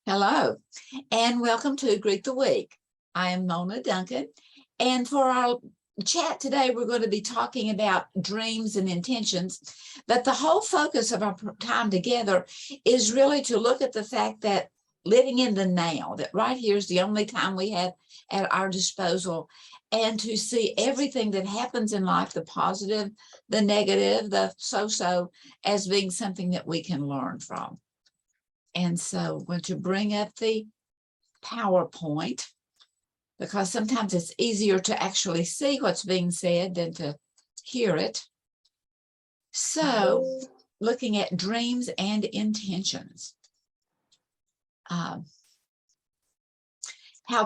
Hello, and welcome to Greet the Week. I am Mona Duncan, and for our chat today, we're going to be talking about dreams and intentions, but the whole focus of our time together is really to look at the fact that living in the now, that right here is the only time we have at our disposal, and to see everything that happens in life, the positive, the negative, the so-so, as being something that we can learn from. And so I'm going to bring up the PowerPoint because sometimes it's easier to actually see what's being said than to hear it. So looking at dreams and intentions. How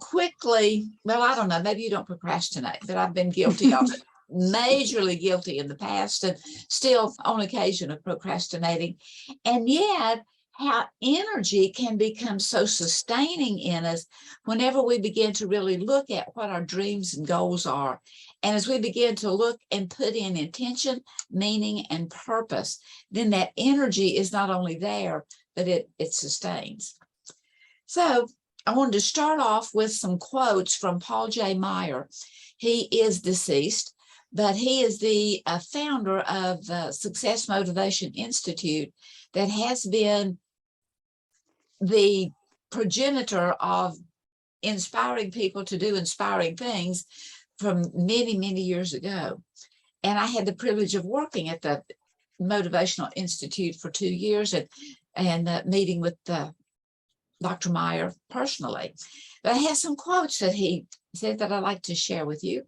quickly, well, I don't know, maybe you don't procrastinate, but I've been guilty of it. Majorly guilty in the past and still on occasion of procrastinating. And yet, how energy can become so sustaining in us whenever we begin to really look at what our dreams and goals are. And as we begin to look and put in intention, meaning, and purpose, then that energy is not only there, but it sustains. So I wanted to start off with some quotes from Paul J. Meyer. He is deceased, but he is the founder of the Success Motivation Institute that has been the progenitor of inspiring people to do inspiring things from many, many years ago. And I had the privilege of working at the Motivational Institute for 2 years and meeting with Dr. Meyer personally. But I have some quotes that he said that I'd like to share with you.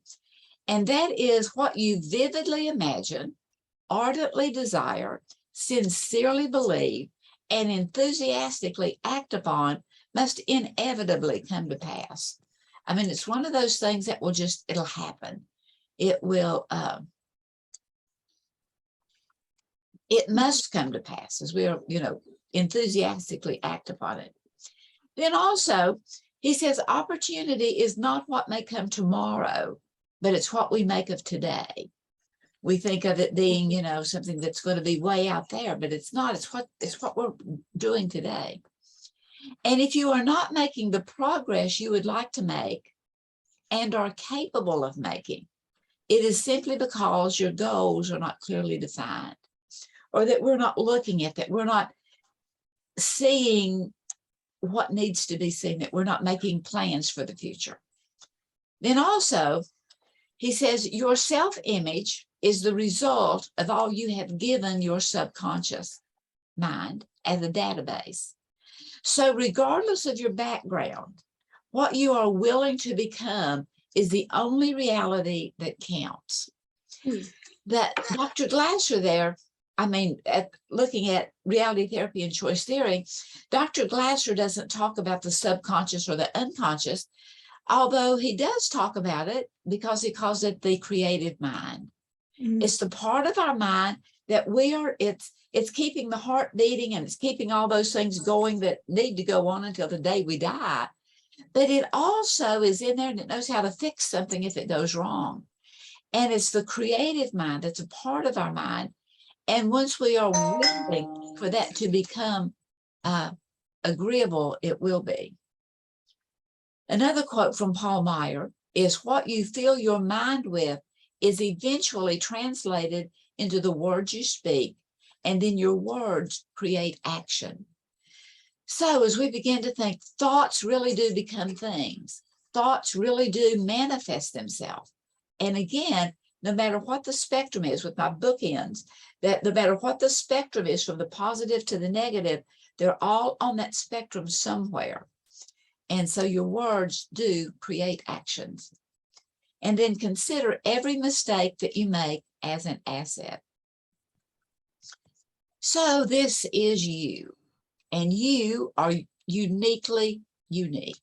And that is, what you vividly imagine, ardently desire, sincerely believe, and enthusiastically act upon must inevitably come to pass. I mean, it's one of those things that will just, it'll happen. It will, it must come to pass as we are, enthusiastically act upon it. Then also, he says, opportunity is not what may come tomorrow, but it's what we make of today. We think of it being, something that's going to be way out there, but it's not. It's what we're doing today. And if you are not making the progress you would like to make and are capable of making, it is simply because your goals are not clearly defined, or that we're not looking at that. We're not seeing what needs to be seen, that we're not making plans for the future. Then also, he says, your self-image is the result of all you have given your subconscious mind as a database. So regardless of your background, what you are willing to become is the only reality that counts. That Dr. Glasser there, looking at reality therapy and choice theory, Dr. Glasser doesn't talk about the subconscious or the unconscious, although he does talk about it because he calls it the creative mind. It's the part of our mind that it's keeping the heart beating, and it's keeping all those things going that need to go on until the day we die. But it also is in there and it knows how to fix something if it goes wrong. And it's the creative mind that's a part of our mind. And once we are willing for that to become agreeable, it will be. Another quote from Paul Meyer is, what you fill your mind with is eventually translated into the words you speak, and then your words create action. So as we begin to think, thoughts really do become things. Thoughts really do manifest themselves. And again, no matter what the spectrum is, with my bookends, that no matter what the spectrum is from the positive to the negative, they're all on that spectrum somewhere. And so your words do create actions. And then consider every mistake that you make as an asset. So this is you, and you are uniquely unique.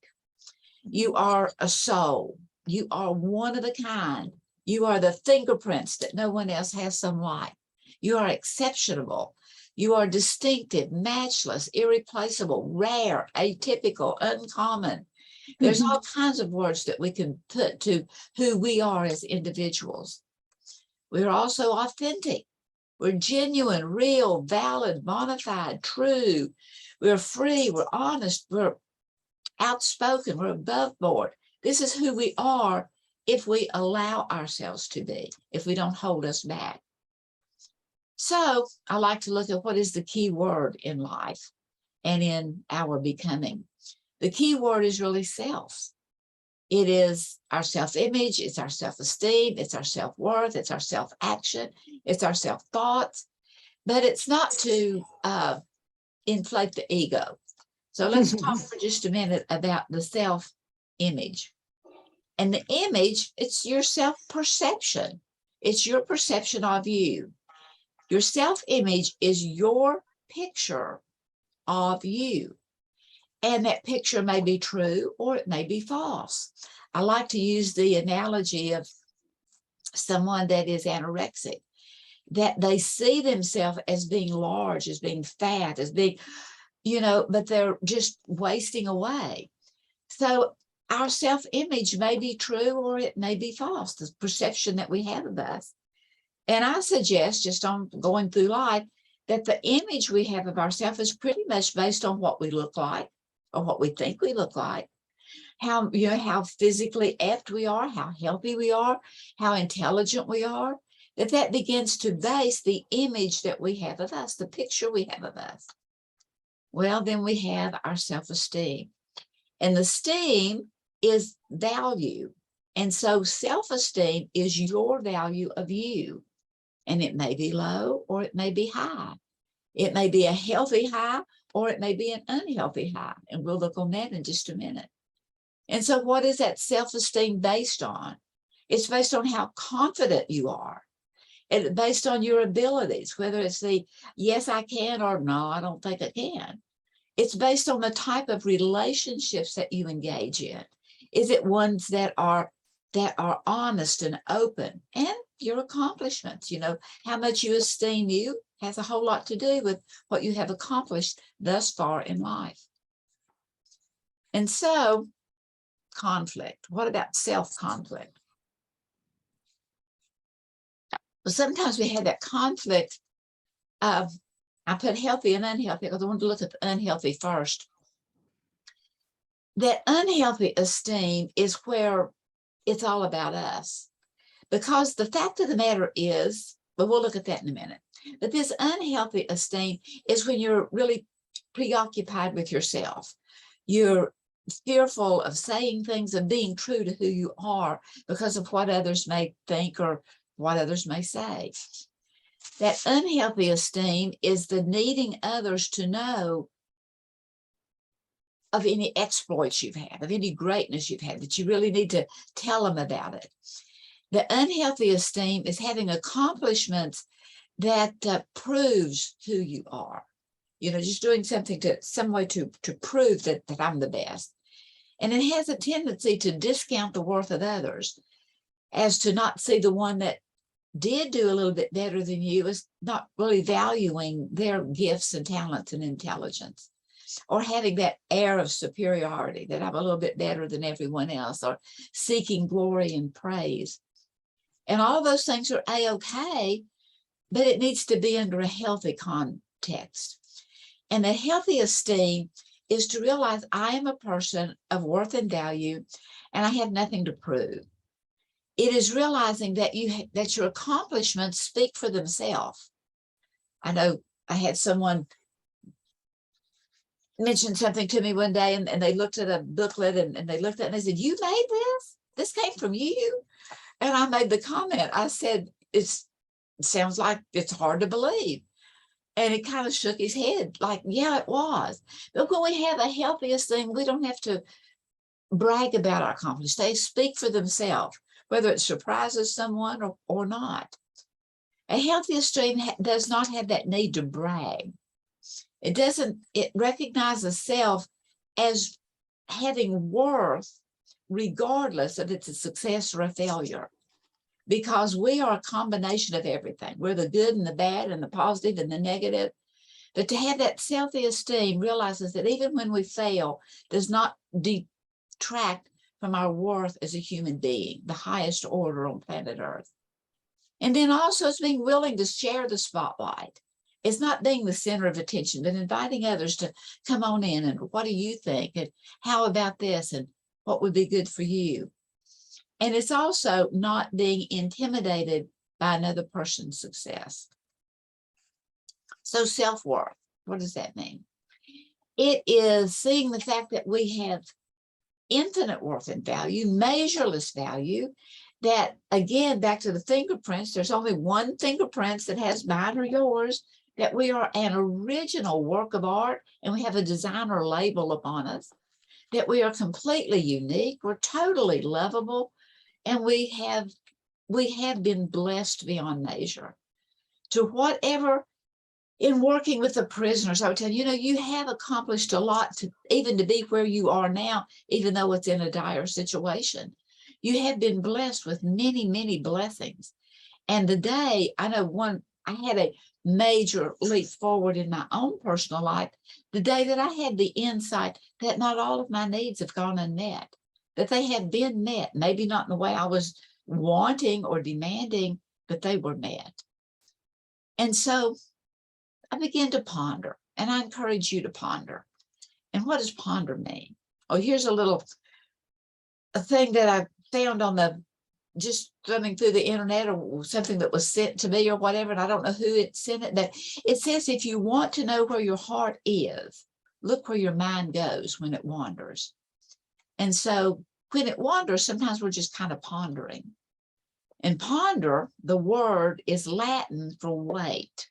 You are a soul. You are one of a kind. You are the fingerprints that no one else has some like. You are exceptional. You are distinctive, matchless, irreplaceable, rare, atypical, uncommon. There's all kinds of words that we can put to who we are as individuals. We're also authentic. We're genuine, real, valid, bona fide, true. We're free, we're honest, we're outspoken, we're above board. This is who we are if we allow ourselves to be, if we don't hold us back. So I like to look at what is the key word in life and in our becoming. The key word is really self. It is our self-image, it's our self-esteem, it's our self-worth, it's our self-action, it's our self-thoughts, but it's not to inflate the ego. So let's talk for just a minute about the self-image. And the image, it's your self-perception. It's your perception of you. Your self-image is your picture of you. And that picture may be true or it may be false. I like to use the analogy of someone that is anorexic, that they see themselves as being large, as being fat, as being, but they're just wasting away. So our self-image may be true or it may be false, the perception that we have of us. And I suggest, just on going through life, that the image we have of ourselves is pretty much based on what we look like, or what we think we look like, how physically apt we are, how healthy we are, how intelligent we are, that begins to base the image that we have of us, the picture we have of us. Well, then we have our self-esteem. And the esteem is value. And so self-esteem is your value of you. And it may be low or it may be high. It may be a healthy high or it may be an unhealthy high. And we'll look on that in just a minute. And so what is that self-esteem based on? It's based on how confident you are. And based on your abilities, whether it's the yes, I can, or no, I don't think I can. It's based on the type of relationships that you engage in. Is it ones that are honest and open? And your accomplishments, how much you esteem you has a whole lot to do with what you have accomplished thus far in life. And so, conflict. What about self-conflict? Well, sometimes we have that conflict of, I put healthy and unhealthy because I wanted to look at the unhealthy first. That unhealthy esteem is where it's all about us. Because the fact of the matter is, but we'll look at that in a minute, but this unhealthy esteem is when you're really preoccupied with yourself. You're fearful of saying things and being true to who you are because of what others may think or what others may say. That unhealthy esteem is the needing others to know of any exploits you've had, of any greatness you've had, that you really need to tell them about it. The unhealthy esteem is having accomplishments that proves who you are. Just doing something some way to prove that I'm the best. And it has a tendency to discount the worth of others, as to not see the one that did do a little bit better than you as not really valuing their gifts and talents and intelligence, or having that air of superiority that I'm a little bit better than everyone else, or seeking glory and praise. And all those things are a-okay, but it needs to be under a healthy context. And a healthy esteem is to realize I am a person of worth and value, and I have nothing to prove. It is realizing that that your accomplishments speak for themselves. I know I had someone mention something to me one day, and they looked at a booklet and they looked at it and they said, "You made this? This came from you?" And I made the comment. I said, it sounds like it's hard to believe. And he kind of shook his head like, yeah, it was. But when we have a healthy esteem, we don't have to brag about our accomplishments. They speak for themselves, whether it surprises someone or not. A healthy esteem does not have that need to brag. It recognizes self as having worth regardless of it's a success or a failure, because we are a combination of everything. We're the good and the bad and the positive and the negative. But to have that self-esteem realizes that even when we fail does not detract from our worth as a human being, the highest order on planet Earth. And then also it's being willing to share the spotlight. It's not being the center of attention, but inviting others to come on in and what do you think? And how about this? And what would be good for you? And it's also not being intimidated by another person's success. So self-worth, what does that mean? It is seeing the fact that we have infinite worth and value, measureless value, that again, back to the fingerprints, there's only one fingerprint that has mine or yours, that we are an original work of art and we have a designer label upon us, that we are completely unique, we're totally lovable, and we have been blessed beyond measure. To whatever, in working with the prisoners, I would tell you, you have accomplished a lot to even to be where you are now, even though it's in a dire situation. You have been blessed with many, many blessings. And the day, I had a major leap forward in my own personal life, the day that I had the insight that not all of my needs have gone unmet, that they have been met, maybe not in the way I was wanting or demanding, but they were met. And so I began to ponder, and I encourage you to ponder. And what does ponder mean? Oh, here's a thing that I found on just thumbing through the internet, or something that was sent to me or whatever, and I don't know who it sent it, but it says, if you want to know where your heart is, look where your mind goes when it wanders. And so when it wanders, sometimes we're just kind of pondering. And ponder, the word is Latin for weight.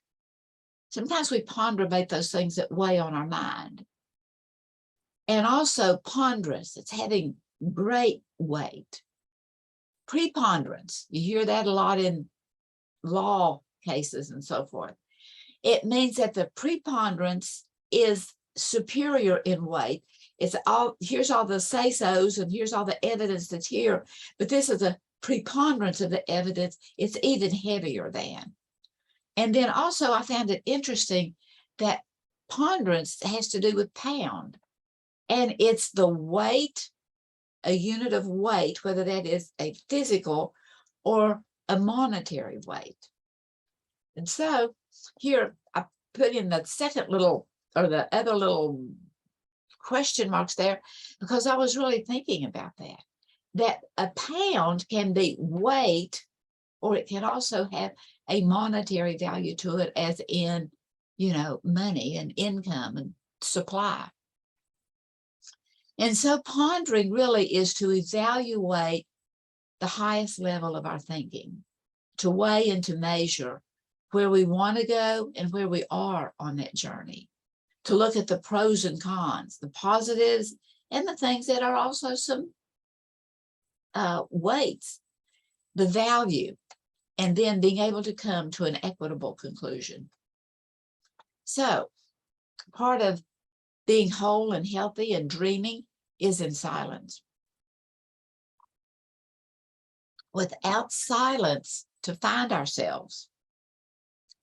Sometimes we ponder about those things that weigh on our mind. And also ponderous, it's having great weight. Preponderance, you hear that a lot in law cases and so forth. It means that the preponderance is superior in weight. It's all, here's all the say-sos and here's all the evidence that's here, but this is a preponderance of the evidence. It's even heavier than. And then also I found it interesting that ponderance has to do with pound, and it's the weight, a unit of weight, whether that is a physical or a monetary weight. And so here I put in the second little, or the other little question marks there, because I was really thinking about that a pound can be weight, or it can also have a monetary value to it, as in, money and income and supply. And so pondering really is to evaluate the highest level of our thinking, to weigh and to measure where we want to go and where we are on that journey, to look at the pros and cons, the positives and the things that are also some weights, the value, and then being able to come to an equitable conclusion. So part of being whole and healthy and dreaming is in silence. Without silence to find ourselves,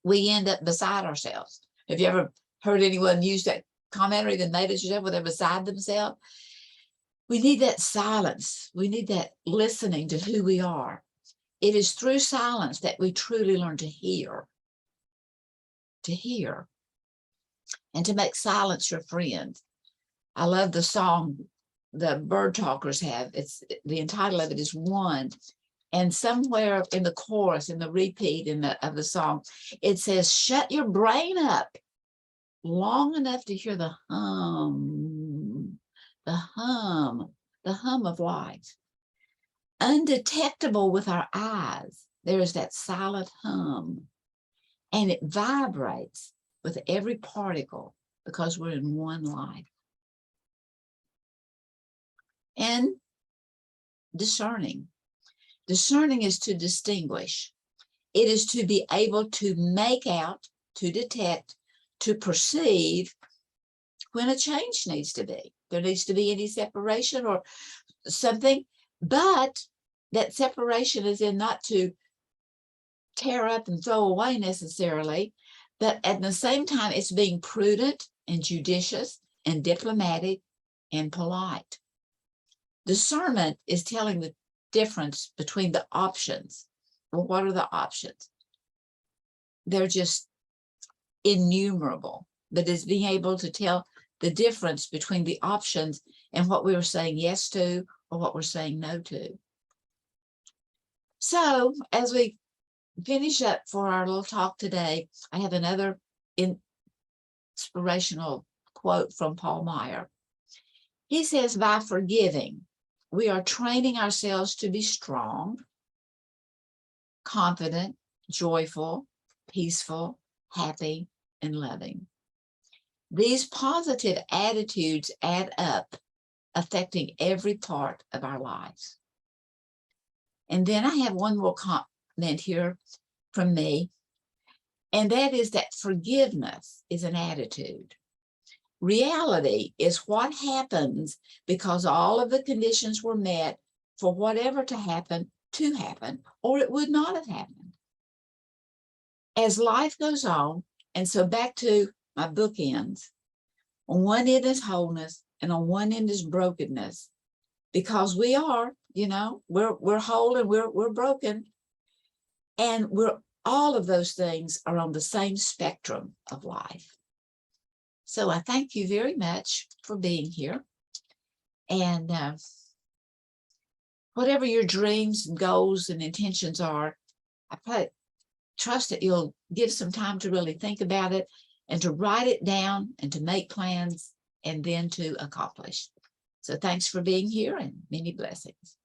we end up beside ourselves. Have you ever heard anyone use that comment or even made it yourself where they're beside themselves? We need that silence. We need that listening to who we are. It is through silence that we truly learn to hear, and to make silence your friend. I love the song the Bird Talkers have. It's the title of it is One. And somewhere in the chorus, in the repeat of the song, it says, shut your brain up long enough to hear the hum of life. Undetectable with our eyes, there is that silent hum, and it vibrates with every particle because we're in one life. And discerning. Discerning is to distinguish. It is to be able to make out, to detect, to perceive when a change needs to be. There needs to be any separation or something, but that separation is in not to tear up and throw away necessarily, but at the same time, it's being prudent and judicious and diplomatic and polite. Discernment is telling the difference between the options Well, what are the options? They're just innumerable, but it's being able to tell the difference between the options and what we were saying yes to or what we're saying no to. So as we finish up for our little talk today, I have another inspirational quote from Paul Meyer. He says, by forgiving, we are training ourselves to be strong, confident, joyful, peaceful, happy, and loving. These positive attitudes add up, affecting every part of our lives. And then I have one more comment here from me, and that is that forgiveness is an attitude. Reality is what happens because all of the conditions were met for whatever to happen, or it would not have happened. As life goes on, and so back to my bookends, on one end is wholeness and on one end is brokenness, because we are, we're whole and we're broken, and all of those things are on the same spectrum of life. So I thank you very much for being here. And whatever your dreams and goals and intentions are, I trust that you'll give some time to really think about it and to write it down and to make plans and then to accomplish. So thanks for being here and many blessings.